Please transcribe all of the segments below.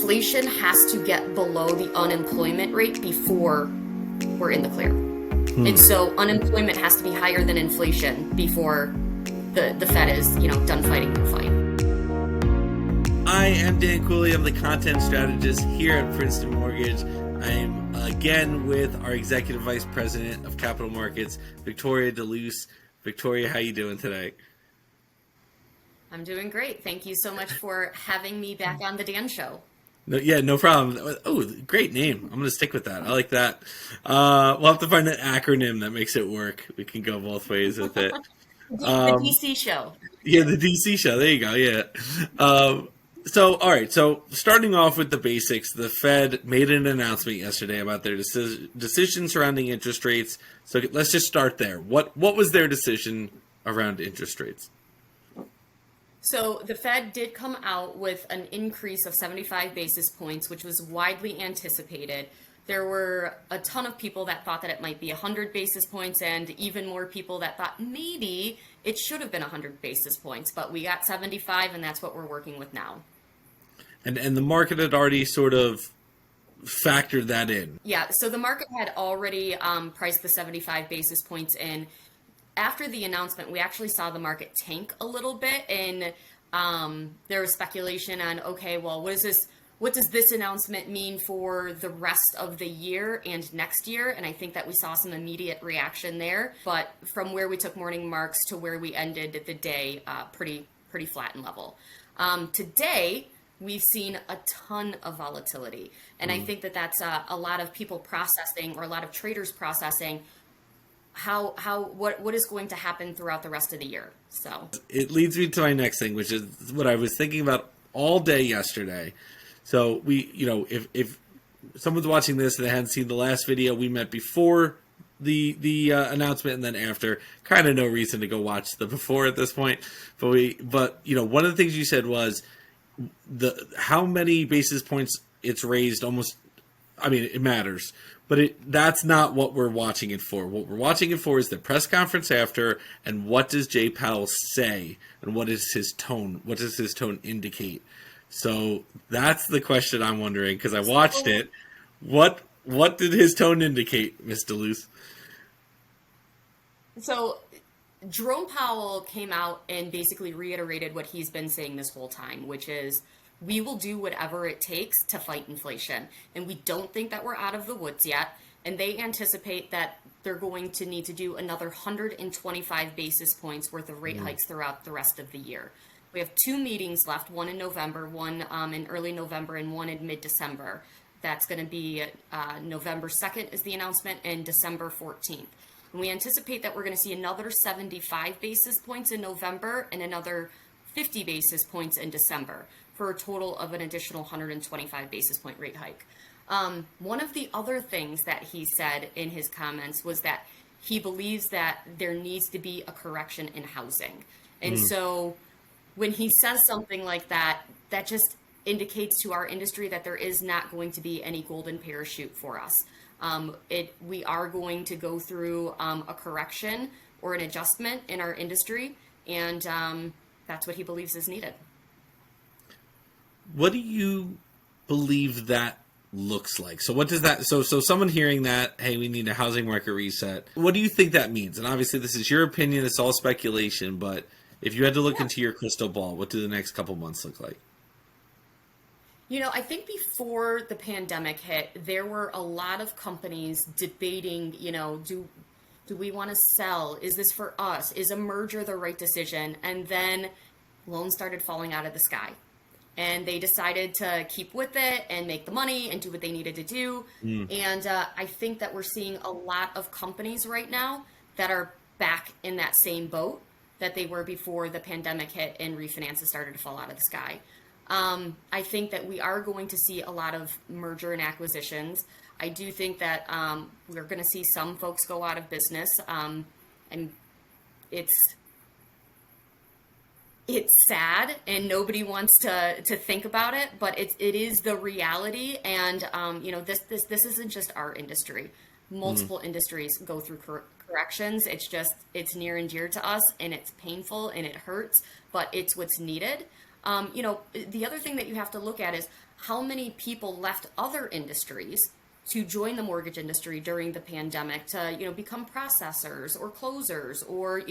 inflation has to get below the unemployment rate before we're in the clear. And so unemployment has to be higher than inflation before the Fed is, done fighting the fight. I am Dan Cooley. I'm the content strategist here at Princeton Mortgage. I'm again with our Executive Vice President of Capital Markets, Victoria DeLuce. Victoria, how you doing today? I'm doing great. Thank you so much for having me back on the Dan Show. No problem. Oh, great name. I'm going to stick with that. I like that. We'll have to find an acronym that makes it work. We can go both ways with it. The DC Show. Yeah, the DC Show. There you go. Yeah. All right. So starting off with the basics, the Fed made an announcement yesterday about their decision surrounding interest rates. So let's just start there. What was their decision around interest rates? So the Fed did come out with an increase of 75 basis points, which was widely anticipated. There were a ton of people that thought that it might be 100 basis points, and even more people that thought maybe it should have been 100 basis points. But we got 75, and that's what we're working with now. And the market had already sort of factored that in. Yeah, so the market had already priced the 75 basis points in. After the announcement, we actually saw the market tank a little bit, and there was speculation on, okay, well, what does this announcement mean for the rest of the year and next year? And I think that we saw some immediate reaction there, but from where we took morning marks to where we ended the day, pretty flat and level. Today, we've seen a ton of volatility, and I think that that's a lot of people processing, or a lot of traders processing what is going to happen throughout the rest of the year. So it leads me to my next thing, which is what I was thinking about all day yesterday. So if someone's watching this and they hadn't seen the last video, we met before the announcement and then after. Kind of no reason to go watch the before at this point. But one of the things you said was how many basis points it's raised. It matters. But that's not what we're watching it for. What we're watching it for is the press conference after, and what does Jay Powell say, and what is his tone? What does his tone indicate? So that's the question I'm wondering, because I watched it. What did his tone indicate, Ms. DeLuce? So Jerome Powell came out and basically reiterated what he's been saying this whole time, which is, we will do whatever it takes to fight inflation. And we don't think that we're out of the woods yet. And they anticipate that they're going to need to do another 125 basis points worth of rate hikes throughout the rest of the year. We have 2 meetings left, one in November, one in early November, and one in mid-December. That's going to be November 2nd is the announcement, and December 14th. And we anticipate that we're going to see another 75 basis points in November and another 50 basis points in December, for a total of an additional 125 basis point rate hike. One of the other things that he said in his comments was that he believes that there needs to be a correction in housing. And so when he says something like that, that just indicates to our industry that there is not going to be any golden parachute for us. We are going to go through a correction or an adjustment in our industry, and that's what he believes is needed. What do you believe that looks like? So what does that, so someone hearing that, hey, we need a housing market reset, what do you think that means? And obviously this is your opinion, it's all speculation, but if you had to look into your crystal ball, what do the next couple months look like? I think before the pandemic hit, there were a lot of companies debating, do we want to sell? Is this for us? Is a merger the right decision? And then loans started falling out of the sky. And they decided to keep with it and make the money and do what they needed to do. And I think that we're seeing a lot of companies right now that are back in that same boat that they were before the pandemic hit and refinances started to fall out of the sky. I think that we are going to see a lot of merger and acquisitions. I do think that we're going to see some folks go out of business. And it's sad, and nobody wants to think about it, but it is the reality. And this isn't just our industry. Multiple industries go through corrections. It's near and dear to us, and it's painful and it hurts, but it's what's needed. The other thing that you have to look at is how many people left other industries to join the mortgage industry during the pandemic to, become processors or closers or,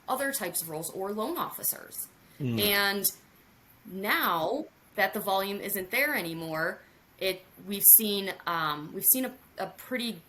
other types of roles or loan officers. And now that the volume isn't there anymore, we've seen a pretty,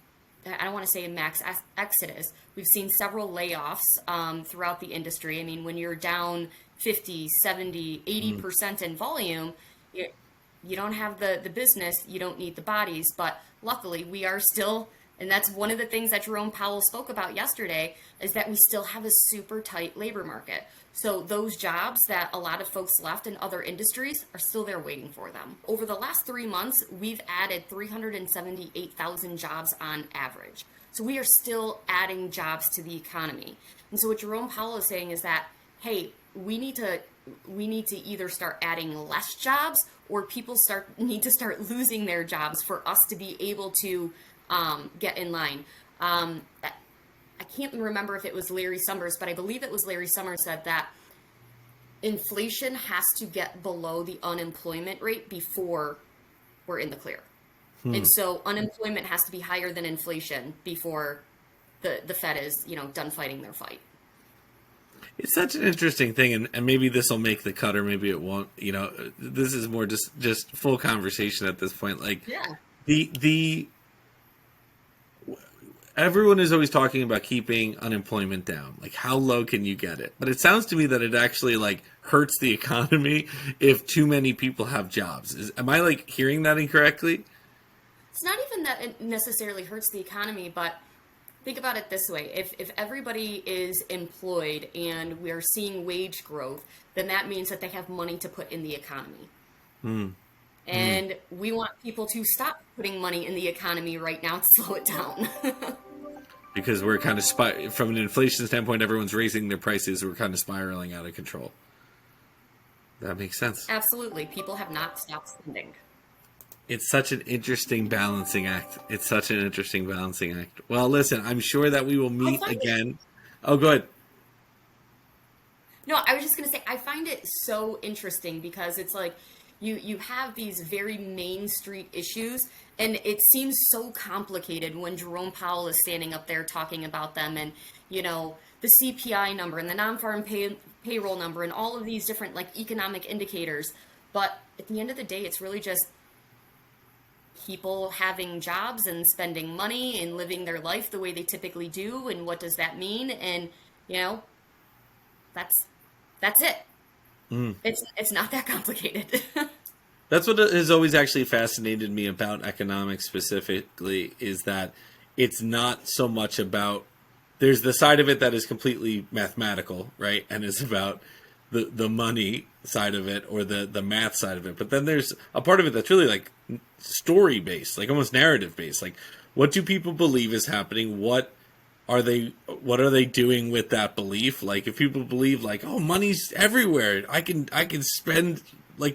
I don't want to say a max exodus. We've seen several layoffs throughout the industry. I mean, when you're down 50, 70, 80% in volume, you don't have the business, you don't need the bodies. But luckily, we are still, and that's one of the things that Jerome Powell spoke about yesterday, is that we still have a super tight labor market. So those jobs that a lot of folks left in other industries are still there waiting for them. Over the last 3 months, we've added 378,000 jobs on average. So we are still adding jobs to the economy. And so what Jerome Powell is saying is that, hey, we need to either start adding less jobs, or people need to start losing their jobs for us to be able to get in line. I can't remember if it was Larry Summers, but I believe it was Larry Summers said that inflation has to get below the unemployment rate before we're in the clear. And so unemployment has to be higher than inflation before the Fed is, done fighting their fight. It's such an interesting thing, and maybe this will make the cut, or maybe it won't. This is more just full conversation at this point. Like, the everyone is always talking about keeping unemployment down. Like, how low can you get it? But it sounds to me that it actually hurts the economy if too many people have jobs. Am I hearing that incorrectly? It's not even that it necessarily hurts the economy, but think about it this way. If everybody is employed and we're seeing wage growth, then that means that they have money to put in the economy. And we want people to stop putting money in the economy right now and slow it down. Because we're kind of, from an inflation standpoint, everyone's raising their prices. We're kind of spiraling out of control. That makes sense. Absolutely. People have not stopped spending. It's such an interesting balancing act. Well, listen, I'm sure that we will meet again. Oh, good. No, I was just going to say, I find it so interesting because it's like you have these very Main Street issues, and it seems so complicated when Jerome Powell is standing up there talking about them, and, the CPI number and the non-farm payroll number and all of these different economic indicators. But at the end of the day, it's really just people having jobs and spending money and living their life the way they typically do. And what does that mean? And, that's it. It's not that complicated. That's what has always actually fascinated me about economics specifically, is that it's not so much about, there's the side of it that is completely mathematical, right? And is about the money side of it, or the math side of it. But then there's a part of it that's really story based, almost narrative based. What do people believe is happening? What are they doing with that belief? If people believe oh, money's everywhere, I can spend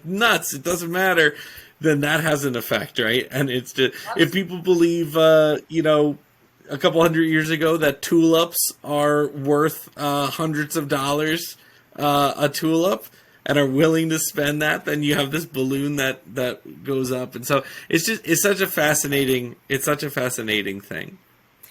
nuts, it doesn't matter, then that has an effect, right? And it's just, if people believe a couple hundred years ago that tulips are worth hundreds of dollars a tulip, and are willing to spend that, then you have this balloon that goes up. And so it's such a fascinating thing.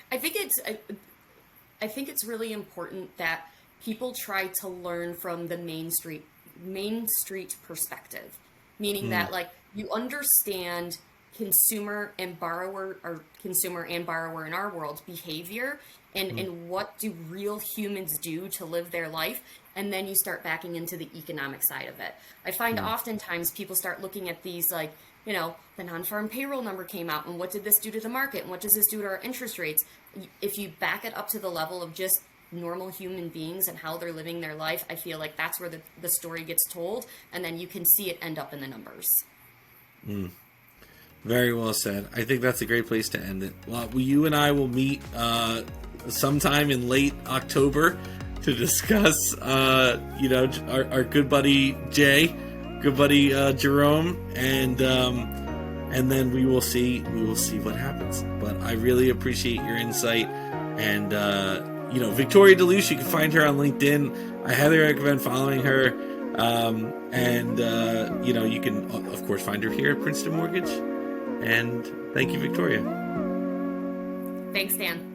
I think it's really important that people try to learn from the Main Street perspective, meaning that you understand consumer and borrower in our world behavior, and what do real humans do to live their life, and then you start backing into the economic side of it. I find oftentimes people start looking at these the non-farm payroll number came out, and what did this do to the market, and what does this do to our interest rates? If you back it up to the level of just normal human beings and how they're living their life, I feel like that's where the story gets told, and then you can see it end up in the numbers. Very well said. I think that's a great place to end it. Well, you and I will meet sometime in late October to discuss, our good buddy Jay, good buddy Jerome, and then we will see what happens. But I really appreciate your insight, and Victoria DeLuce, you can find her on LinkedIn. I highly recommend following her. You can, of course, find her here at Princeton Mortgage. And thank you, Victoria. Thanks, Dan.